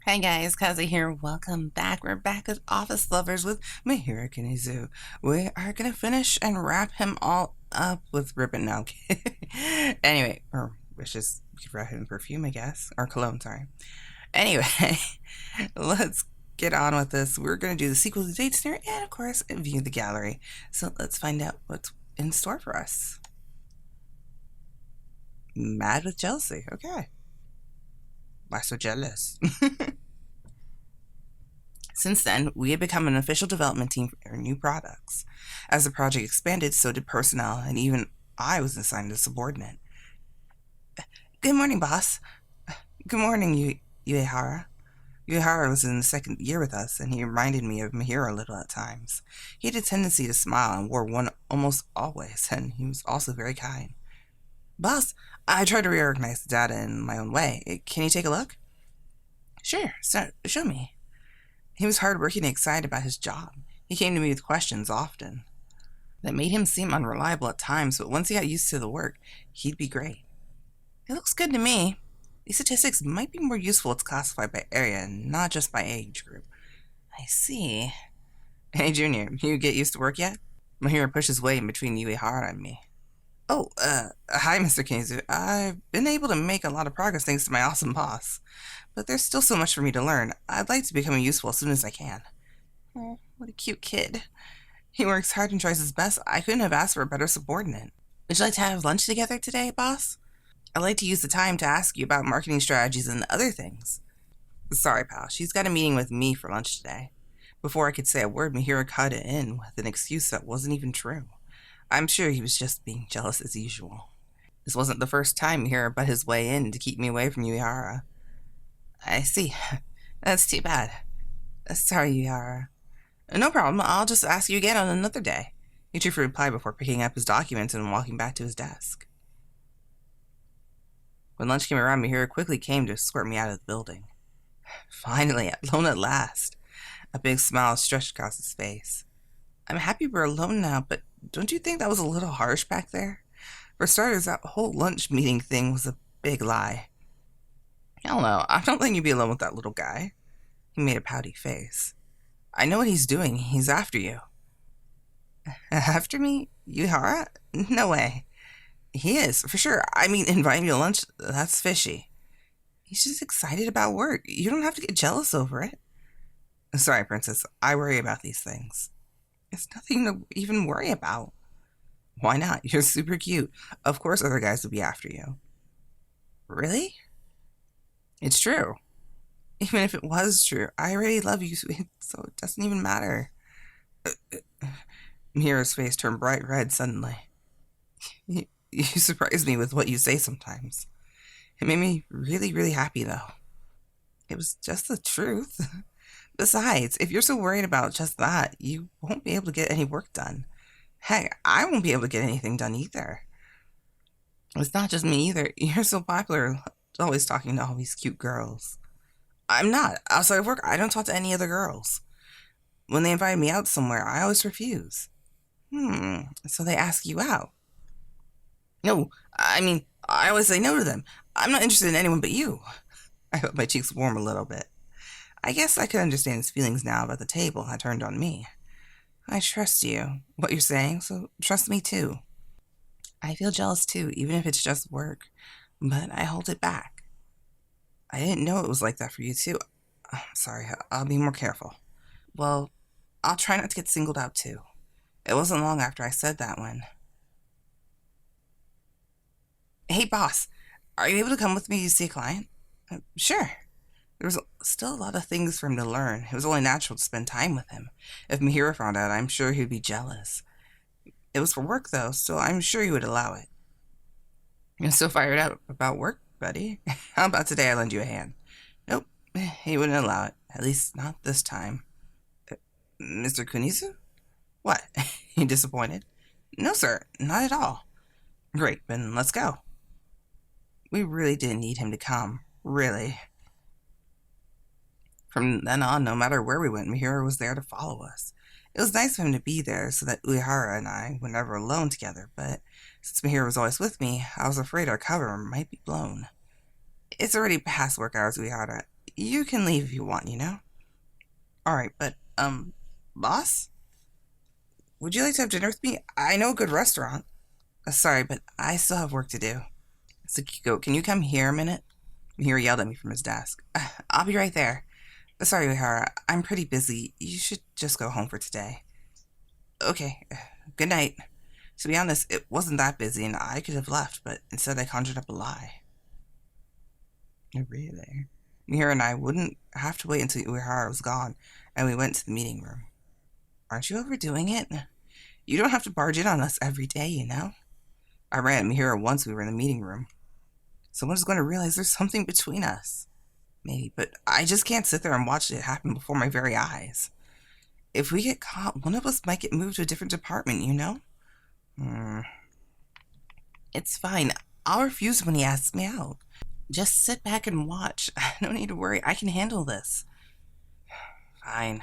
Hi guys, Kaze here. Welcome back. We're back as Office Lovers with Mahiro Kunizu. We are gonna finish and wrap him all up with ribbon now. Anyway, or wishes we could wrap him in perfume, I guess. Or cologne, sorry. Anyway, let's get on with this. We're gonna do the sequel to Date Snare and of course view the gallery. So let's find out what's in store for us. Mad with jealousy, okay. Why so jealous? Since then, we had become an official development team for new products. As the project expanded, so did personnel, and even I was assigned a subordinate. Good morning, boss. Good morning, Uehara. Uehara was in the second year with us, and he reminded me of Mahiro a little at times. He had a tendency to smile and wore one almost always, and he was also very kind. Boss, I tried to reorganize the data in my own way. Can you take a look? Sure, show me. He was hardworking and excited about his job. He came to me with questions often. That made him seem unreliable at times, but once he got used to the work, he'd be great. It looks good to me. These statistics might be more useful if it's classified by area and not just by age group. I see. Hey, Junior, you get used to work yet? Mahiro pushed his way in between Uehara and me. Oh, hi, Mr. Kunizu. I've been able to make a lot of progress thanks to my awesome boss. But there's still so much for me to learn. I'd like to become useful as soon as I can. Oh, what a cute kid. He works hard and tries his best. I couldn't have asked for a better subordinate. Would you like to have lunch together today, boss? I'd like to use the time to ask you about marketing strategies and other things. Sorry, pal. She's got a meeting with me for lunch today. Before I could say a word, Mahiro cut it in with an excuse that wasn't even true. I'm sure he was just being jealous as usual. This wasn't the first time Mahiro butt his way in to keep me away from Uehara. I see. That's too bad. Sorry, Uehara. No problem. I'll just ask you again on another day. He cheerfully replied before picking up his documents and walking back to his desk. When lunch came around, Mahiro quickly came to escort me out of the building. Finally, alone at last. A big smile stretched across his face. I'm happy we're alone now, but don't you think that was a little harsh back there? For starters, that whole lunch meeting thing was a big lie. Hell no, I don't think you'd be alone with that little guy. He made a pouty face. I know what he's doing. He's after you. After me? Uehara? No way. He is, for sure. I mean, inviting you to lunch, that's fishy. He's just excited about work. You don't have to get jealous over it. Sorry, Princess. I worry about these things. It's nothing to even worry about. Why not? You're super cute. Of course other guys will be after you. Really? It's true. Even if it was true, I already love you, so it doesn't even matter. Mihiro's face turned bright red suddenly. You surprise me with what you say sometimes. It made me really, really happy, though. It was just the truth. Besides, if you're so worried about just that, you won't be able to get any work done. Heck, I won't be able to get anything done either. It's not just me either. You're so popular, always talking to all these cute girls. I'm not. Outside of work, I don't talk to any other girls. When they invite me out somewhere, I always refuse. So they ask you out. No, I mean, I always say no to them. I'm not interested in anyone but you. I felt my cheeks warm a little bit. I guess I could understand his feelings now about the table had turned on me. I trust you, what you're saying, so trust me too. I feel jealous too, even if it's just work, but I hold it back. I didn't know it was like that for you too. I'm sorry, I'll be more careful. Well, I'll try not to get singled out too. It wasn't long after I said that when... Hey, boss, are you able to come with me to see a client? Sure. There was still a lot of things for him to learn. It was only natural to spend time with him. If Mahiro found out, I'm sure he'd be jealous. It was for work, though, so I'm sure he would allow it. You're so fired up about work, buddy. How about today I lend you a hand? Nope, he wouldn't allow it. At least not this time. Mr. Kunizu? What? You disappointed? No, sir, not at all. Great, then let's go. We really didn't need him to come. Really. From then on, no matter where we went, Mahiro was there to follow us. It was nice of him to be there so that Uehara and I were never alone together, but since Mahiro was always with me, I was afraid our cover might be blown. It's already past work hours, Uehara. You can leave if you want, Alright, but, boss? Would you like to have dinner with me? I know a good restaurant. Sorry, but I still have work to do. Sakiko, can you come here a minute? Mahiro yelled at me from his desk. I'll be right there. Sorry, Uehara, I'm pretty busy. You should just go home for today. Okay, good night. To be honest, it wasn't that busy and I could have left, but instead I conjured up a lie. Really? Mahiro and I wouldn't have to wait until Uehara was gone, and we went to the meeting room. Aren't you overdoing it? You don't have to barge in on us every day, I ran at Mahiro once we were in the meeting room. Someone's going to realize there's something between us. Maybe, but I just can't sit there and watch it happen before my very eyes. If we get caught, one of us might get moved to a different department, It's fine. I'll refuse when he asks me out. Just sit back and watch. No need to worry. I can handle this. Fine.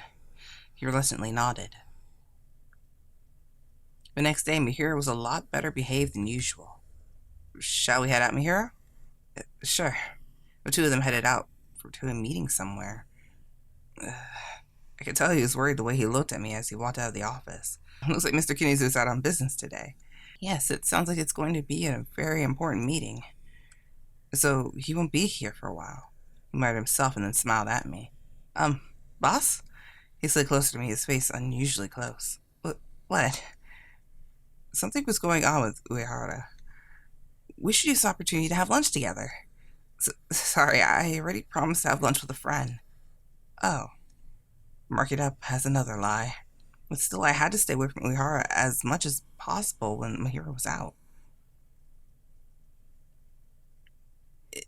He reluctantly nodded. The next day, Mahiro was a lot better behaved than usual. Shall we head out, Mahiro? Sure. The two of them headed out to a meeting somewhere. I could tell he was worried the way he looked at me as he walked out of the office. Looks like Mr. Kunizu is out on business today. Yes, it sounds like it's going to be a very important meeting. So he won't be here for a while. He muttered himself and then smiled at me. Boss? He slid closer to me, his face unusually close. What? Something was going on with Uehara. We should use this opportunity to have lunch together. Sorry, I already promised to have lunch with a friend. Oh. Mark it up as another lie. But still, I had to stay away from Uehara as much as possible when Mahiro was out.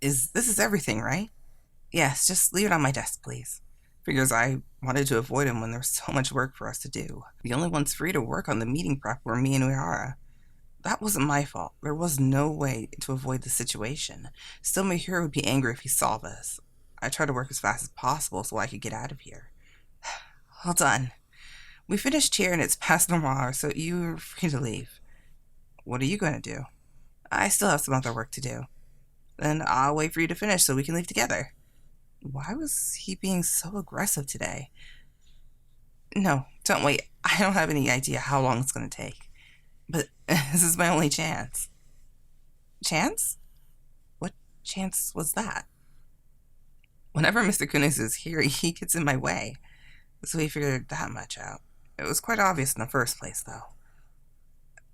This is everything, right? Yes, just leave it on my desk, please. Figures I wanted to avoid him when there was so much work for us to do. The only ones free to work on the meeting prep were me and Uehara. That wasn't my fault. There was no way to avoid the situation. Still, Mahiro would be angry if he saw this. I tried to work as fast as possible so I could get out of here. All done. We finished here and it's past normal hour, so you're free to leave. What are you going to do? I still have some other work to do. Then I'll wait for you to finish so we can leave together. Why was he being so aggressive today? No, don't wait. I don't have any idea how long it's going to take. But this is my only chance. Chance? What chance was that? Whenever Mr. Kunizu is here, he gets in my way. So he figured that much out. It was quite obvious in the first place, though.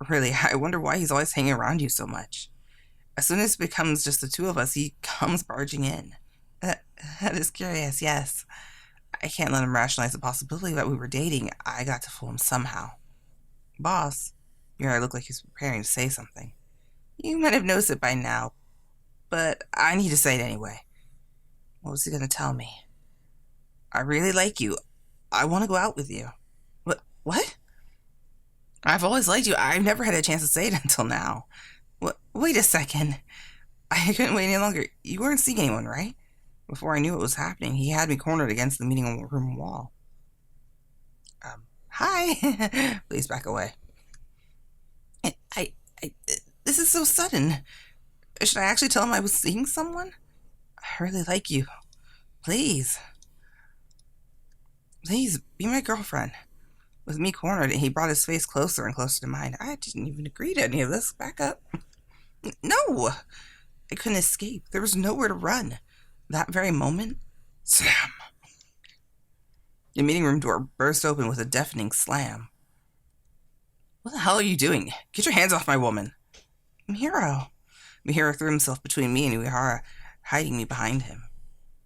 Really, I wonder why he's always hanging around you so much. As soon as it becomes just the two of us, he comes barging in. That is curious, yes. I can't let him rationalize the possibility that we were dating. I got to fool him somehow. Boss, your eye looked like he was preparing to say something. You might have noticed it by now, but I need to say it anyway. What was he going to tell me? I really like you. I want to go out with you. What? I've always liked you. I've never had a chance to say it until now. Wait a second. I couldn't wait any longer. You weren't seeing anyone, right? Before I knew what was happening, he had me cornered against the meeting room wall. Hi. Please back away. This is so sudden. Should I actually tell him I was seeing someone? I really like you. Please. Please, be my girlfriend. With me cornered, he brought his face closer and closer to mine. I didn't even agree to any of this. Back up. No! I couldn't escape. There was nowhere to run. That very moment, slam. The meeting room door burst open with a deafening slam. What the hell are you doing? Get your hands off my woman. Mahiro. Mahiro threw himself between me and Uehara, hiding me behind him.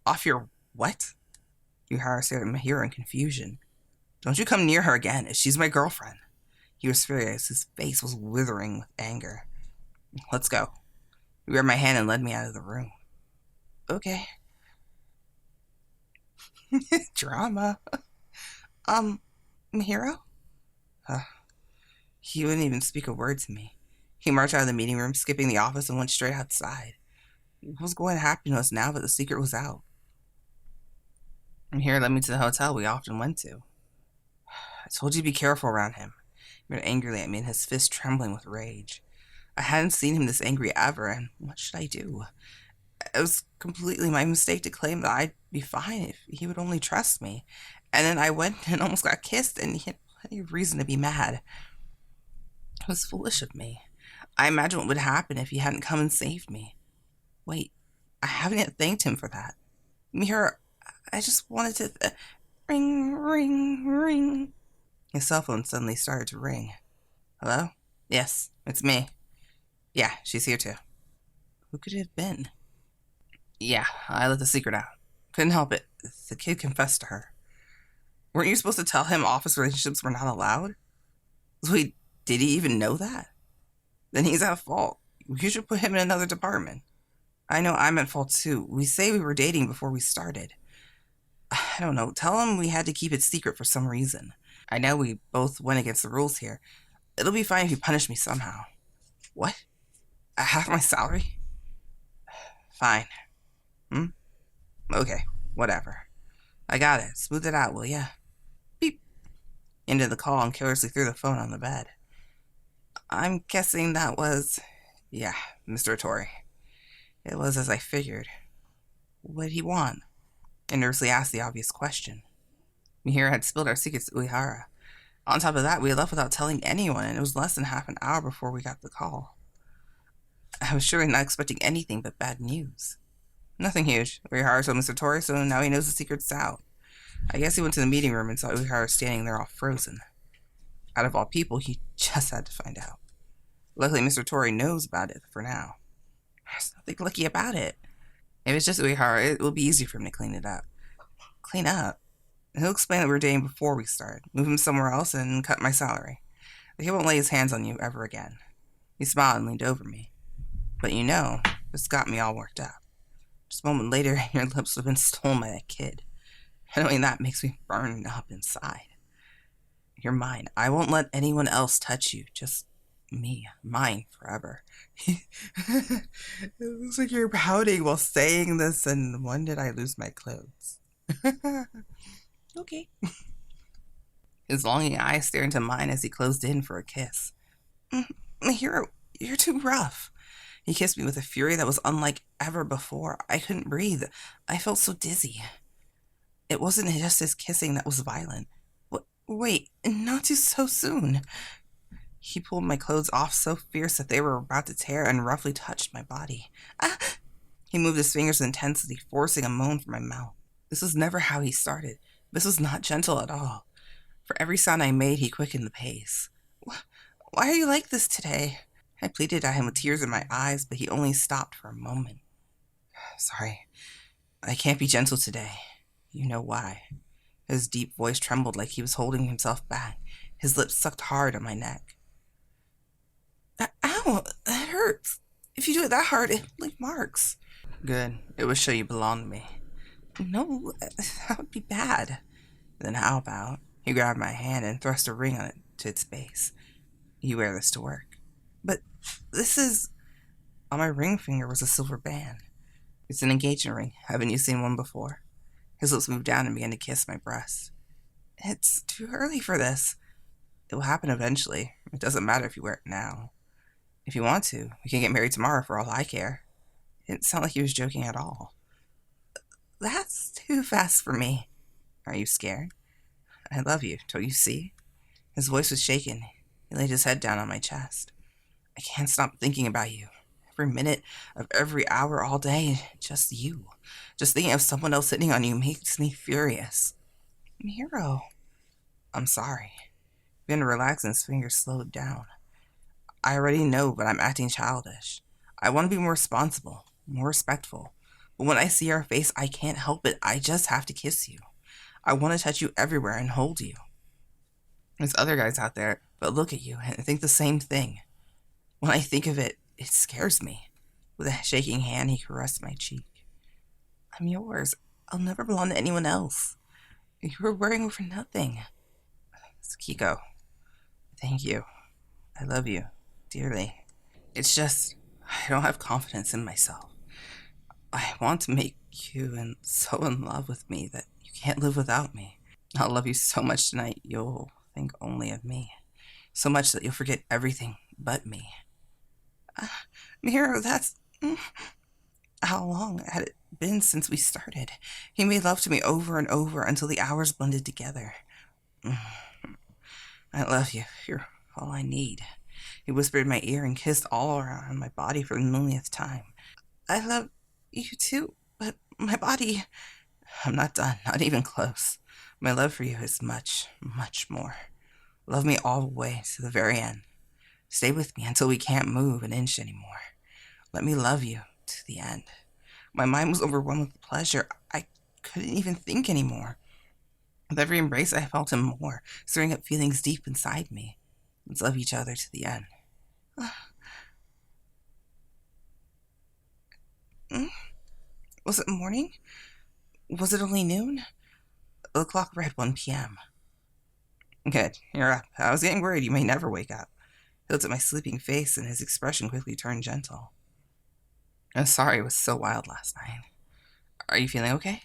Off your what? Uehara stared at Mahiro in confusion. Don't you come near her again. She's my girlfriend. He was furious. His face was withering with anger. Let's go. He grabbed my hand and led me out of the room. Okay. Drama. Mahiro? He wouldn't even speak a word to me. He marched out of the meeting room, skipping the office, and went straight outside. What was going to happen to us now that the secret was out? Mahiro led me to the hotel we often went to. I told you to be careful around him. He ran angrily at me, and his fist trembling with rage. I hadn't seen him this angry ever, and what should I do? It was completely my mistake to claim that I'd be fine if he would only trust me. And then I went and almost got kissed, and he had plenty of reason to be mad. It was foolish of me. I imagine what would happen if he hadn't come and saved me. Wait, I haven't yet thanked him for that. Mahiro, I just wanted to... ring, ring, ring. His cell phone suddenly started to ring. Hello? Yes, it's me. Yeah, she's here too. Who could it have been? Yeah, I let the secret out. Couldn't help it. The kid confessed to her. Weren't you supposed to tell him office relationships were not allowed? Wait, did he even know that? Then he's at fault. You should put him in another department. I know I'm at fault too. We say we were dating before we started. I don't know. Tell him we had to keep it secret for some reason. I know we both went against the rules here. It'll be fine if you punish me somehow. What? Half my salary? Fine. Okay, whatever. I got it. Smooth it out, will ya? Beep. Ended the call and carelessly threw the phone on the bed. I'm guessing that was... Yeah, Mr. Otori. It was as I figured. What did he want? I nervously asked the obvious question. Mahiro had spilled our secrets to Uehara. On top of that, we had left without telling anyone, and it was less than half an hour before we got the call. I was surely not expecting anything but bad news. Nothing huge. Uehara told Mr. Otori, so now he knows the secret's out. I guess he went to the meeting room and saw Uehara standing there all frozen. Out of all people, he just had to find out. Luckily, Mr. Otori knows about it for now. There's nothing lucky about it. If it's just Uehara, it will be easy for him to clean it up. Clean up? He'll explain that we were dating before we started, move him somewhere else, and cut my salary. But he won't lay his hands on you ever again. He smiled and leaned over me. But you know, this got me all worked up. Just a moment later, your lips would have been stolen by that kid. And knowing that makes me burn up inside. You're mine. I won't let anyone else touch you. Just me. Mine forever. It looks like you're pouting while saying this, and when did I lose my clothes? Okay. His longing eyes stared into mine as he closed in for a kiss. Mahiro, you're too rough. He kissed me with a fury that was unlike ever before. I couldn't breathe. I felt so dizzy. It wasn't just his kissing that was violent. Wait, not so soon. He pulled my clothes off so fierce that they were about to tear and roughly touched my body. Ah! He moved his fingers with intensity, forcing a moan from my mouth. This was never how he started. This was not gentle at all. For every sound I made, he quickened the pace. Why are you like this today? I pleaded at him with tears in my eyes, but he only stopped for a moment. Sorry, I can't be gentle today. You know why. His deep voice trembled like he was holding himself back. His lips sucked hard on my neck. Ow, that hurts. If you do it that hard, it'll leave marks. Good. It would show you belong to me. No, that would be bad. Then how about... He grabbed my hand and thrust a ring on it to its base. You wear this to work. But this is... On my ring finger was a silver band. It's an engagement ring. Haven't you seen one before? His lips moved down and began to kiss my breast. It's too early for this. It will happen eventually. It doesn't matter if you wear it now. If you want to, we can get married tomorrow for all I care. It didn't sound like he was joking at all. That's too fast for me. Are you scared? I love you, don't you see? His voice was shaken. He laid his head down on my chest. I can't stop thinking about you. Every minute of every hour all day, just you. Just thinking of someone else sitting on you makes me furious. Mahiro. I'm sorry. He began to relax and his fingers slowed down. I already know, but I'm acting childish. I want to be more responsible, more respectful. But when I see your face, I can't help it. I just have to kiss you. I want to touch you everywhere and hold you. There's other guys out there that look at you and think the same thing. When I think of it, it scares me. With a shaking hand, he caressed my cheek. I'm yours. I'll never belong to anyone else. You were wearing for nothing. Sakiko, thank you. I love you dearly. It's just, I don't have confidence in myself. I want to make you and so in love with me that you can't live without me. I'll love you so much tonight, you'll think only of me. So much that you'll forget everything but me. Mahiro, that's... How long had it been since we started? He made love to me over and over until the hours blended together. I love you. You're all I need. He whispered in my ear and kissed all around my body for the millionth time. I love you too, but my body... I'm not done, not even close. My love for you is much, much more. Love me all the way to the very end. Stay with me until we can't move an inch anymore. Let me love you to the end. My mind was overwhelmed with pleasure. I couldn't even think anymore. With every embrace, I felt him more, stirring up feelings deep inside me. Let's love each other to the end. Was it morning? Was it only noon? The clock read 1 p.m. Good, you're up. I was getting worried you may never wake up. He looked at my sleeping face, and his expression quickly turned gentle. I'm sorry it was so wild last night. Are you feeling okay?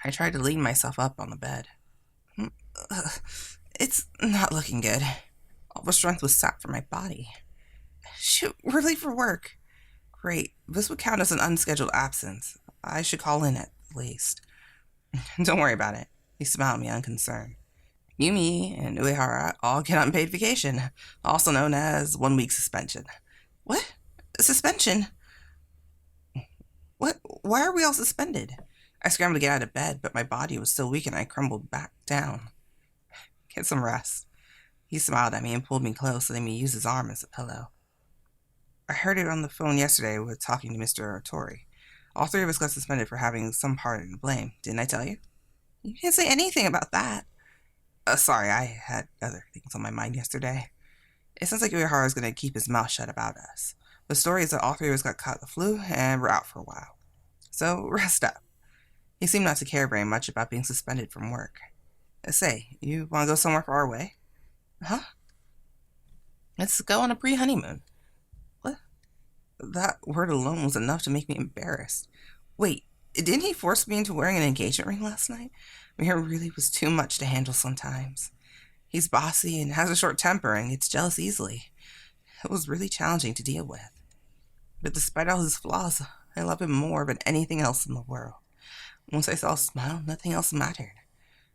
I tried to lean myself up on the bed. It's not looking good. All the strength was sapped from my body. Shoot, we're late for work. Great, this would count as an unscheduled absence. I should call in at least. Don't worry about it. He smiled at me unconcerned. Yumi and Uehara all get unpaid vacation, also known as 1 week suspension. What? Suspension? What? Why are we all suspended? I scrambled to get out of bed, but my body was so weak and I crumbled back down. Get some rest. He smiled at me and pulled me close, letting me use his arm as a pillow. I heard it on the phone yesterday with talking to Mr. Otori. All 3 of us got suspended for having some part in the blame. Didn't I tell you? You didn't say anything about that. Sorry, I had other things on my mind yesterday. It sounds like Uehara is going to keep his mouth shut about us. The story is that all 3 of us got caught the flu and we're out for a while. So rest up. He seemed not to care very much about being suspended from work. Say, you want to go somewhere far away? Huh? Let's go on a pre-honeymoon. What? That word alone was enough to make me embarrassed. Wait, didn't he force me into wearing an engagement ring last night? Mahiro really was too much to handle sometimes. He's bossy and has a short temper and gets jealous easily. It was really challenging to deal with. But despite all his flaws, I love him more than anything else in the world. Once I saw a smile, nothing else mattered.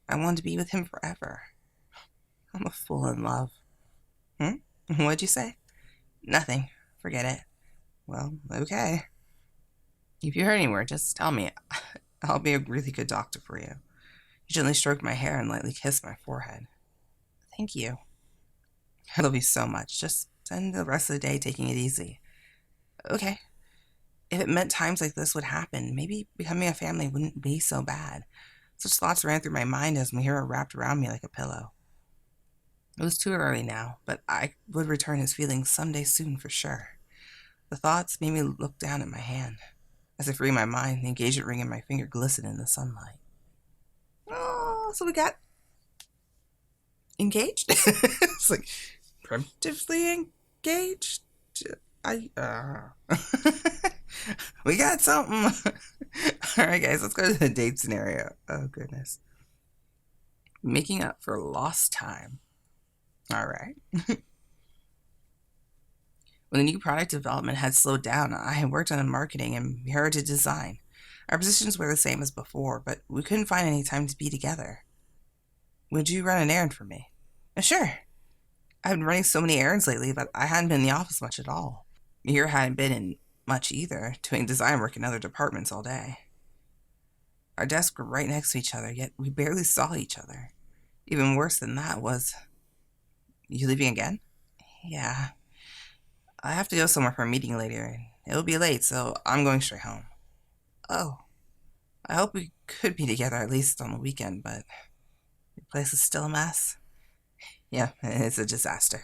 I wanted to be with him forever. I'm a fool in love. What'd you say? Nothing. Forget it. Well, okay. If you hurt anywhere, just tell me. I'll be a really good doctor for you. He gently stroked my hair and lightly kissed my forehead. Thank you. I love you so much. Just spend the rest of the day taking it easy. Okay. If it meant times like this would happen, maybe becoming a family wouldn't be so bad. Such thoughts ran through my mind as Mahiro wrapped around me like a pillow. It was too early now, but I would return his feelings someday soon for sure. The thoughts made me look down at my hand. As I freed my mind, the engagement ring in my finger glistened in the sunlight. Oh, so we got engaged? It's like, preemptively engaged? We got something. Alright guys, let's go to the date scenario. Oh goodness. Making up for lost time. Alright. When the new product development had slowed down, I had worked on marketing and Mahiro did design. Our positions were the same as before, but we couldn't find any time to be together. Would you run an errand for me? Sure. I've been running so many errands lately, but I hadn't been in the office much at all. Mahiro hadn't been in much either, doing design work in other departments all day. Our desks were right next to each other, yet we barely saw each other. Even worse than that was... You leaving again? Yeah. I have to go somewhere for a meeting later. It'll be late, so I'm going straight home. Oh. I hope we could be together at least on the weekend, but... The place is still a mess. Yeah, it's a disaster.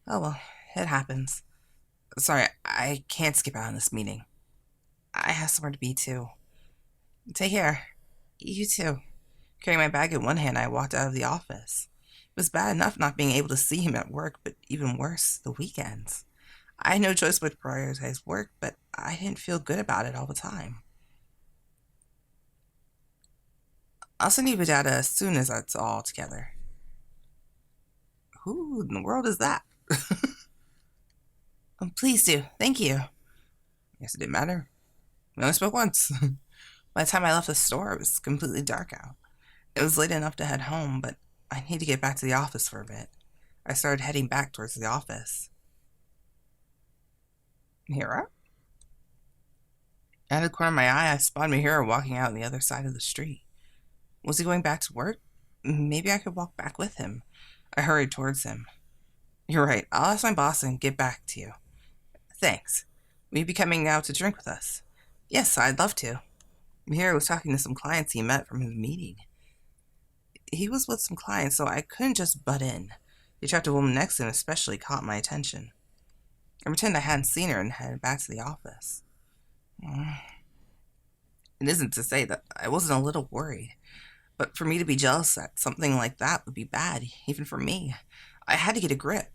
Oh well, it happens. Sorry, I can't skip out on this meeting. I have somewhere to be too. Take care. You too. Carrying my bag in one hand, I walked out of the office. It was bad enough not being able to see him at work, but even worse, the weekends. I had no choice but to prioritize work, but I didn't feel good about it all the time. I'll send you the data as soon as it's all together. Who in the world is that? Please do. Thank you. Yes, it didn't matter. We only spoke once. By the time I left the store, it was completely dark out. It was late enough to head home, but I need to get back to the office for a bit. I started heading back towards the office. Mahiro? Out of the corner of my eye, I spotted Mahiro walking out on the other side of the street. Was he going back to work? Maybe I could walk back with him. I hurried towards him. You're right. I'll ask my boss and get back to you. Thanks. Will you be coming out to drink with us? Yes, I'd love to. Mahiro was talking to some clients he met from his meeting. He was with some clients, so I couldn't just butt in. The attractive woman next to him especially caught my attention. I pretended I hadn't seen her and headed back to the office. It isn't to say that I wasn't a little worried, but for me to be jealous that something like that would be bad, even for me, I had to get a grip.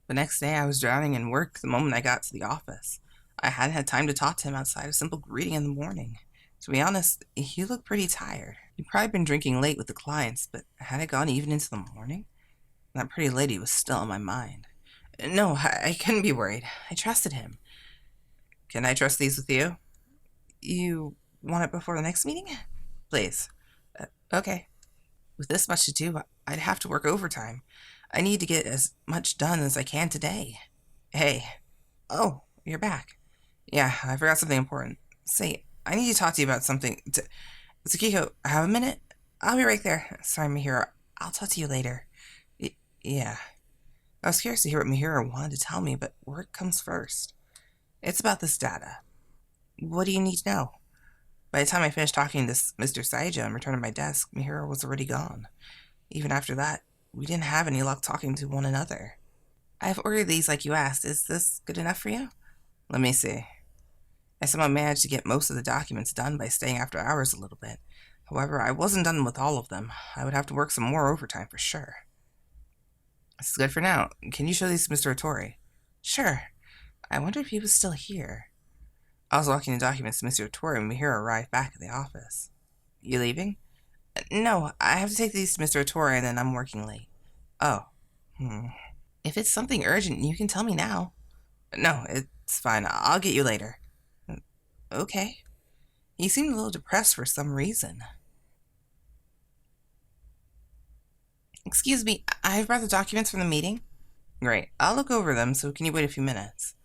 The next day, I was drowning in work the moment I got to the office. I hadn't had time to talk to him outside a simple greeting in the morning. To be honest, he looked pretty tired. He'd probably been drinking late with the clients, but had it gone even into the morning? That pretty lady was still in my mind. No, I couldn't be worried. I trusted him. Can I trust these with you? You want it before the next meeting? Please. Okay. With this much to do, I'd have to work overtime. I need to get as much done as I can today. Hey. Oh, you're back. Yeah, I forgot something important. Say, I need to talk to you about something. Sakiko, have a minute? I'll be right there. Sorry, Mahiro. I'll talk to you later. Yeah. I was curious to hear what Mahiro wanted to tell me, but work comes first. It's about this data. What do you need to know? By the time I finished talking to Mr. Saijo and returned to my desk, Mahiro was already gone. Even after that, we didn't have any luck talking to one another. I've ordered these like you asked. Is this good enough for you? Let me see. I somehow managed to get most of the documents done by staying after hours a little bit. However, I wasn't done with all of them. I would have to work some more overtime for sure. This is good for now. Can you show these to Mr. Otori? Sure. I wonder if he was still here. I was walking the documents to Mr. Otori when Mahiro arrived back at the office. You leaving? No, I have to take these to Mr. Otori and then I'm working late. Oh. If it's something urgent, you can tell me now. No, it's fine. I'll get you later. Okay. He seemed a little depressed for some reason. Excuse me, I've brought the documents from the meeting. Great. I'll look over them, so can you wait a few minutes?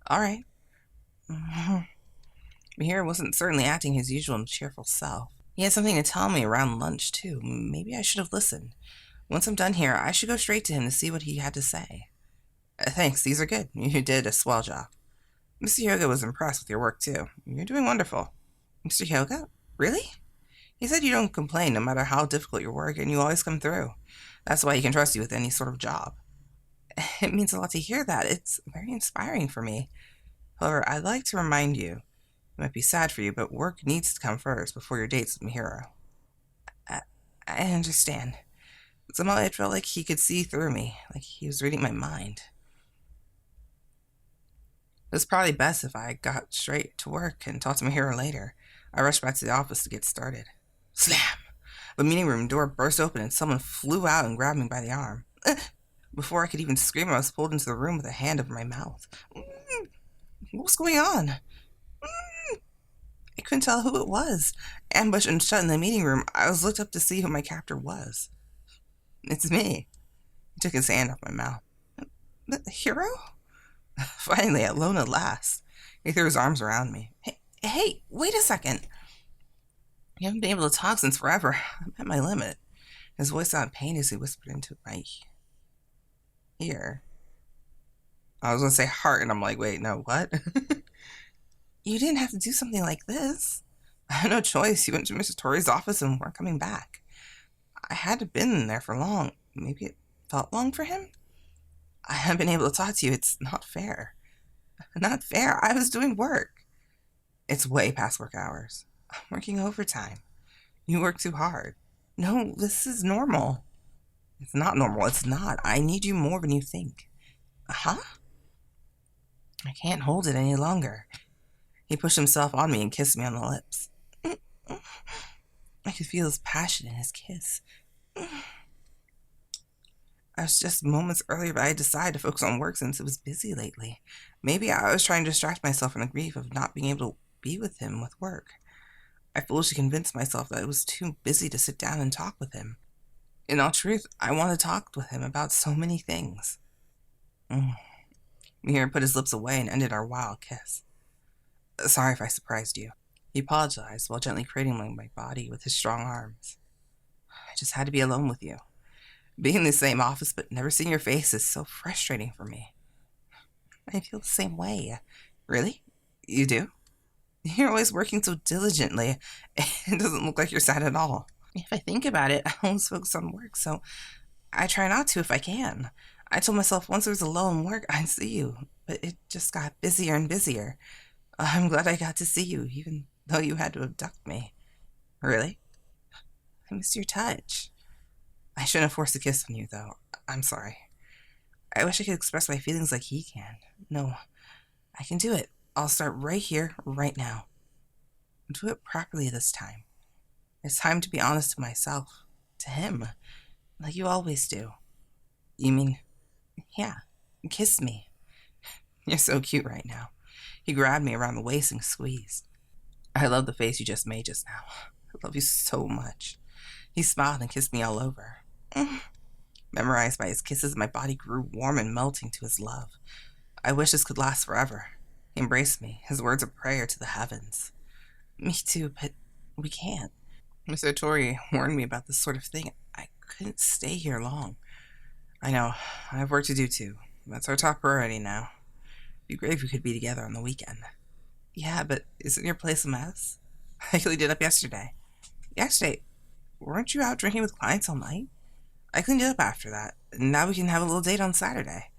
All right. Mahiro wasn't certainly acting his usual cheerful self. He had something to tell me around lunch, too. Maybe I should have listened. Once I'm done here, I should go straight to him to see what he had to say. Thanks, these are good. You did a swell job. Mr. Hyoga was impressed with your work, too. You're doing wonderful. Mr. Hyoga? Really? He said you don't complain no matter how difficult your work, and you always come through. That's why he can trust you with any sort of job. It means a lot to hear that. It's very inspiring for me. However, I'd like to remind you, it might be sad for you, but work needs to come first before your dates with Mahiro. I understand. Somehow it felt like he could see through me, like he was reading my mind. It was probably best if I got straight to work and talked to Mahiro later. I rushed back to the office to get started. Slam! The meeting room door burst open and someone flew out and grabbed me by the arm. Before I could even scream, I was pulled into the room with a hand over my mouth. What was going on? I couldn't tell who it was. Ambushed and shut in the meeting room, I was looked up to see who my captor was. It's me. He took his hand off my mouth. The hero? Finally, alone at last. He threw his arms around me. Hey, wait a second. You haven't been able to talk since forever. I'm at my limit. His voice sounded pained as he whispered into my ear. I was going to say heart, and I'm like, wait, no, what? You didn't have to do something like this. I had no choice. You went to Mr. Tori's office and weren't coming back. I hadn't been there for long. Maybe it felt long for him? I haven't been able to talk to you. It's not fair. Not fair. I was doing work. It's way past work hours. I'm working overtime. You work too hard. No, this is normal. It's not normal. It's not. I need you more than you think. Huh? I can't hold it any longer. He pushed himself on me and kissed me on the lips. I could feel his passion in his kiss. I was just moments earlier, but I decided to focus on work since it was busy lately. Maybe I was trying to distract myself from the grief of not being able to be with him with work. I foolishly convinced myself that it was too busy to sit down and talk with him. In all truth, I wanted to talk with him about so many things. Mahiro put his lips away and ended our wild kiss. Sorry if I surprised you. He apologized while gently cradling my body with his strong arms. I just had to be alone with you. Being in the same office but never seeing your face is so frustrating for me. I feel the same way. Really? You do? You're always working so diligently. It doesn't look like you're sad at all. If I think about it, I always focus on work, so I try not to if I can. I told myself once I was alone work, I'd see you, but it just got busier and busier. I'm glad I got to see you, even though you had to abduct me. Really? I miss your touch. I shouldn't have forced a kiss on you, though. I'm sorry. I wish I could express my feelings like he can. No, I can do it. I'll start right here, right now. Do it properly this time. It's time to be honest to myself, to him, like you always do. You mean, yeah, kiss me. You're so cute right now. He grabbed me around the waist and squeezed. I love the face you just made just now. I love you so much. He smiled and kissed me all over. Memorized by his kisses, my body grew warm and melting to his love. I wish this could last forever. He embraced me, his words a prayer to the heavens. Me too, but we can't. Mr. Otori warned me about this sort of thing. I couldn't stay here long. I know, I have work to do too. That's our top priority now. It'd be great if we could be together on the weekend. Yeah, but isn't your place a mess? I cleaned it up yesterday. Yesterday? Weren't you out drinking with clients all night? I cleaned it up after that. Now we can have a little date on Saturday.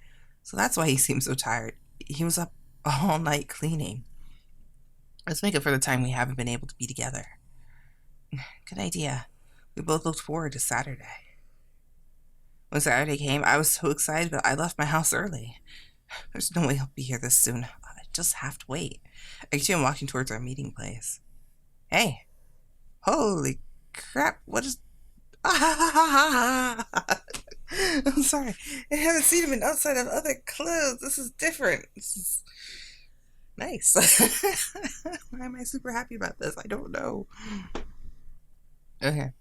So that's why he seemed so tired. He was up all night cleaning. Let's make up for the time we haven't been able to be together. Good idea. We both looked forward to Saturday. When Saturday came, I was so excited, but I left my house early. There's no way he'll be here this soon. I just have to wait. I can see him walking towards our meeting place. Hey. Holy crap. What is... I'm sorry. I haven't seen him in outside of other clothes. This is different. This is nice. Why am I super happy about this? I don't know. Okay.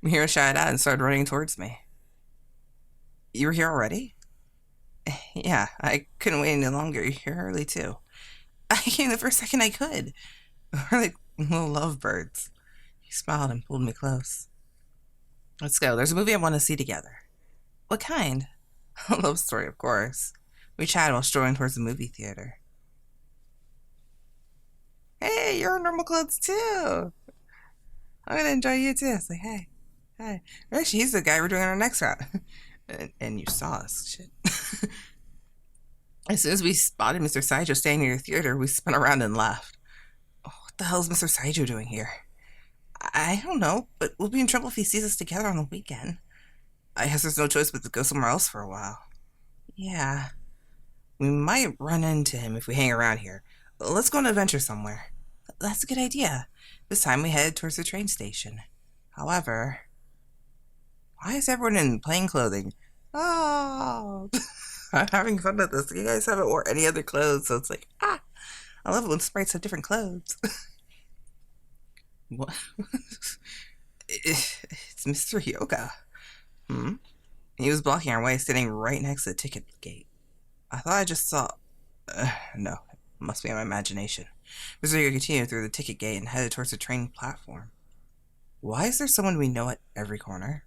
Mahiro shied out and started running towards me. You were here already? Yeah, I couldn't wait any longer. You're here early too. I came the first second I could. We're like little lovebirds. He smiled and pulled me close. Let's go. There's a movie I want to see together. What kind? A love story, of course. We chatted while strolling towards the movie theater. Hey, you're in normal clothes too. I'm gonna enjoy you too. It's like, hey. Actually, he's the guy we're doing our next route. and you saw us. Shit. As soon as we spotted Mr. Saijo standing near the theater, we spun around and laughed. Oh, what the hell is Mr. Saijo doing here? I don't know, but we'll be in trouble if he sees us together on the weekend. I guess there's no choice but to go somewhere else for a while. Yeah. We might run into him if we hang around here. Let's go on an adventure somewhere. That's a good idea. This time we head towards the train station. However... Why is everyone in plain clothing? Oh, I'm having fun with this. You guys haven't worn any other clothes, so it's like, I love it when sprites have different clothes. What? It's Mr. Hyoga. He was blocking our way, standing right next to the ticket gate. I thought I just saw... no, it must be my imagination. Mr. Hyoga continued through the ticket gate and headed towards the train platform. Why is there someone we know at every corner?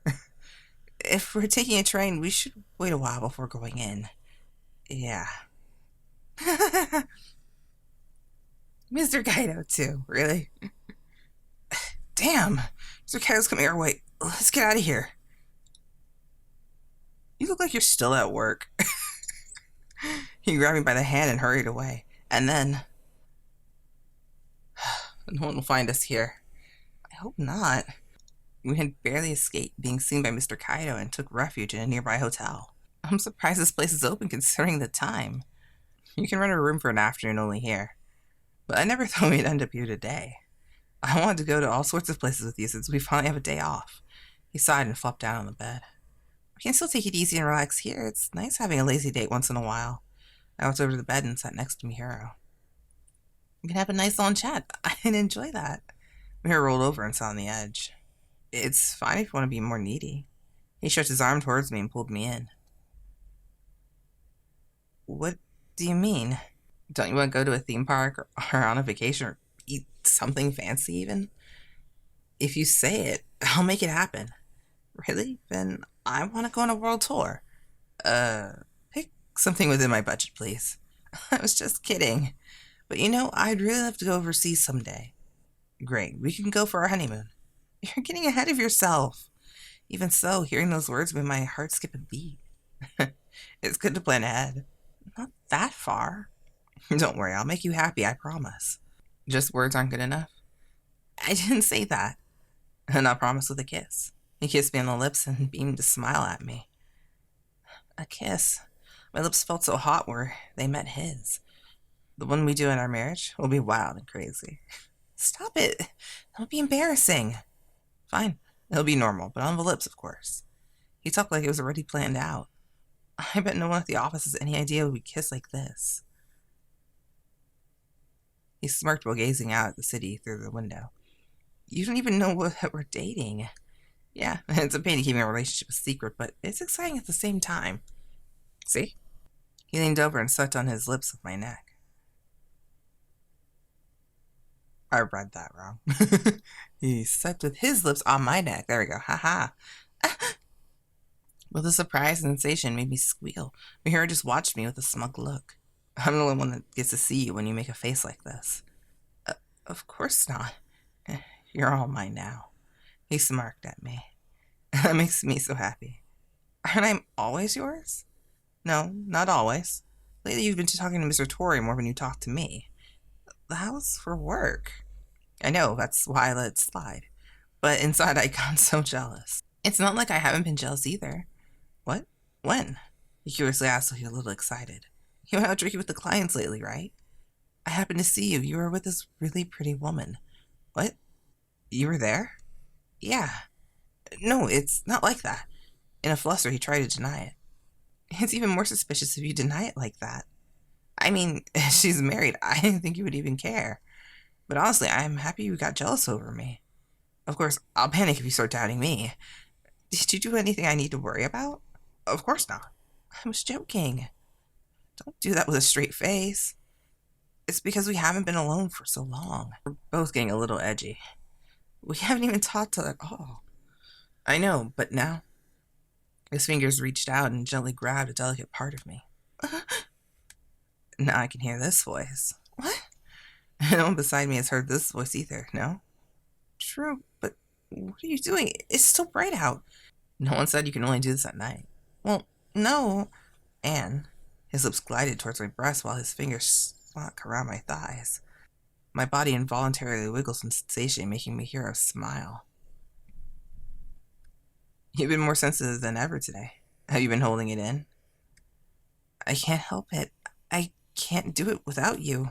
If we're taking a train, we should wait a while before going in. Yeah. Mr. Kaido, too. Really? Damn! Mr. Kaido's coming our way. Let's get out of here. You look like you're still at work. He grabbed me by the hand and hurried away. And then... no one will find us here. I hope not. We had barely escaped being seen by Mr. Kaido and took refuge in a nearby hotel. I'm surprised this place is open considering the time. You can rent a room for an afternoon only here. But I never thought we'd end up here today. I wanted to go to all sorts of places with you since we finally have a day off. He sighed and flopped down on the bed. Are We can still take it easy and relax here. It's nice having a lazy date once in a while. I walked over to the bed and sat next to Mahiro. We can have a nice long chat. I'd enjoy that. Mahiro rolled over and sat on the edge. It's fine if you want to be more needy. He stretched his arm towards me and pulled me in. What do you mean? Don't you want to go to a theme park or on a vacation or eat something fancy even? If you say it, I'll make it happen. Really? Then I want to go on a world tour. Pick something within my budget, please. I was just kidding. But I'd really love to go overseas someday. Great, we can go for our honeymoon. You're getting ahead of yourself. Even so, hearing those words made my heart skip a beat. It's good to plan ahead. Not that far. Don't worry, I'll make you happy, I promise. Just words aren't good enough? I didn't say that. And I promised with a kiss. He kissed me on the lips and beamed a smile at me. A kiss. My lips felt so hot where they met his. The one we do in our marriage will be wild and crazy. Stop it. That'll be embarrassing. Fine. It'll be normal, but on the lips, of course. He talked like it was already planned out. I bet no one at the office has any idea we'd kiss like this. He smirked while gazing out at the city through the window. You don't even know that we're dating. Yeah, it's a pain to keep a relationship a secret, but it's exciting at the same time. See? He leaned over and sucked on his lips with my neck. I read that wrong. He sucked with his lips on my neck. There we go. Ha ha. Well, the surprise sensation made me squeal. Mahiro just watched me with a smug look. I'm the only one that gets to see you when you make a face like this. Of course not. You're all mine now. He smirked at me. That makes me so happy. And I'm always yours? No, not always. Lately you've been talking to Mr. Otori more than you talk to me. That was for work. I know, that's why I let it slide. But inside I got so jealous. It's not like I haven't been jealous either. What? When? He curiously asked, so he was a little excited. You went out drinking with the clients lately, right? I happened to see you. You were with this really pretty woman. What? You were there? Yeah. No, it's not like that. In a fluster, he tried to deny it. It's even more suspicious if you deny it like that. I mean, she's married. I didn't think you would even care. But honestly, I'm happy you got jealous over me. Of course, I'll panic if you start doubting me. Did you do anything I need to worry about? Of course not. I was joking. Don't do that with a straight face. It's because we haven't been alone for so long. We're both getting a little edgy. We haven't even talked at all. I know, but now... His fingers reached out and gently grabbed a delicate part of me. Now I can hear this voice. What? No one beside me has heard this voice either, no? True, but what are you doing? It's still bright out. No one said you can only do this at night. Well, no. And his lips glided towards my breast while his fingers struck around my thighs. My body involuntarily wiggled in sensation, making Mahiro smile. You've been more sensitive than ever today. Have you been holding it in? I can't help it. I can't do it without you.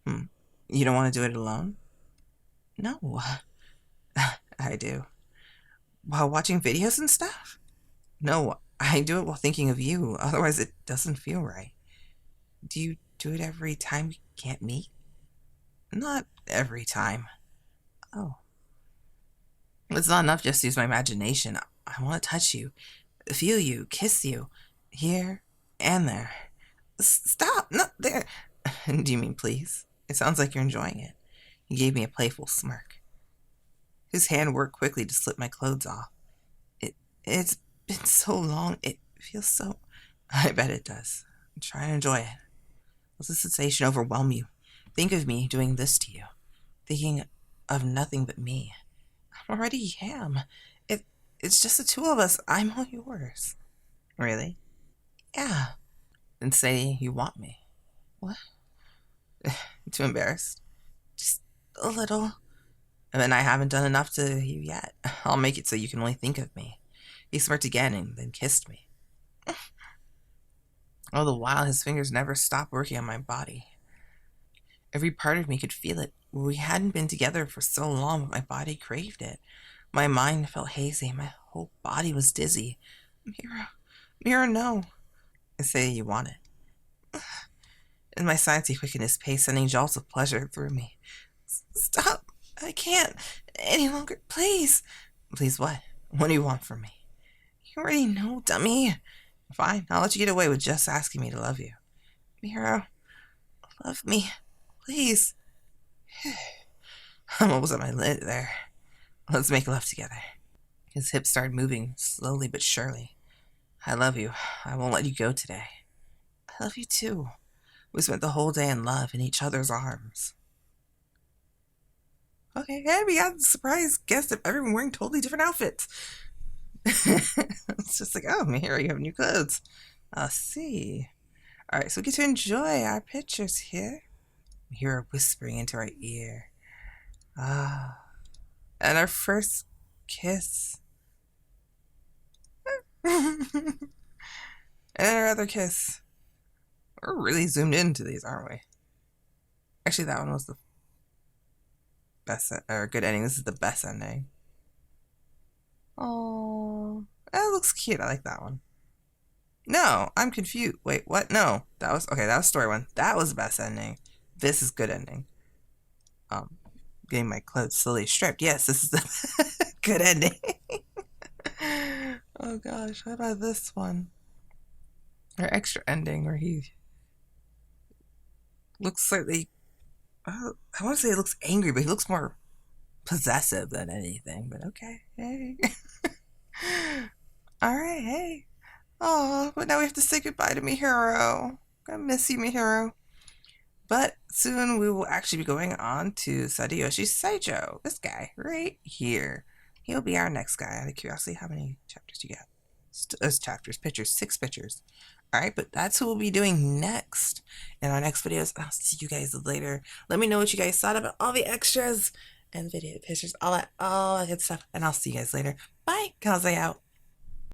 You don't want to do it alone? No. I do. While watching videos and stuff? No, I do it while thinking of you. Otherwise, it doesn't feel right. Do you do it every time we can't meet? Not every time. Oh. It's not enough just to use my imagination. I want to touch you, feel you, kiss you, here and there. Stop! Not there! Do you mean please? It sounds like you're enjoying it. He gave me a playful smirk. His hand worked quickly to slip my clothes off. It's been so long. It feels so... I bet it does. Try and enjoy it. Let the sensation overwhelm you. Think of me doing this to you. Thinking of nothing but me. I already am. It's just the two of us. I'm all yours. Really? Yeah. Then say you want me. What? Too embarrassed? Just a little. And then I haven't done enough to you yet. I'll make it so you can only think of me. He smirked again and then kissed me. All the while, his fingers never stopped working on my body. Every part of me could feel it. We hadn't been together for so long, but my body craved it. My mind felt hazy. My whole body was dizzy. Mahiro, Mahiro, no. I say you want it. In my silence, he quickened his pace, sending jolts of pleasure through me. Stop! I can't any longer. Please! Please what? What do you want from me? You already know, dummy. Fine, I'll let you get away with just asking me to love you. Mahiro, love me. Please. I'm almost at my limit there. Let's make love together. His hips started moving, slowly but surely. I love you. I won't let you go today. I love you too. We spent the whole day in love in each other's arms. Okay, hey, we got a surprise guest of everyone wearing totally different outfits. It's just like, oh, Mahiro, you have new clothes. I'll see. Alright, so we get to enjoy our pictures here. Mahiro whispering into our ear. Ah. And our first kiss. And our other kiss. We're really zoomed into these, aren't we? Actually, that one was the best, or good ending. This is the best ending. Oh, that looks cute. I like that one. No, I'm confused. Wait, what? No, that was okay. That was story one. That was the best ending. This is good ending. Getting my clothes slowly stripped. Yes, this is the good ending. Oh gosh, what about this one? Our extra ending where he looks slightly. I want to say he looks angry, but he looks more possessive than anything. But okay, hey. All right, hey. Oh, but now we have to say goodbye to Mahiro. I miss you, Mahiro. But soon we will actually be going on to Sadayoshi Saijo. This guy right here. He'll be our next guy. Out of curiosity, how many chapters do you get? Those chapters, pictures, 6 pictures. Alright, but that's who we'll be doing next in our next videos. I'll see you guys later. Let me know what you guys thought about all the extras and video pictures, all that good stuff. And I'll see you guys later. Bye. Kaze out.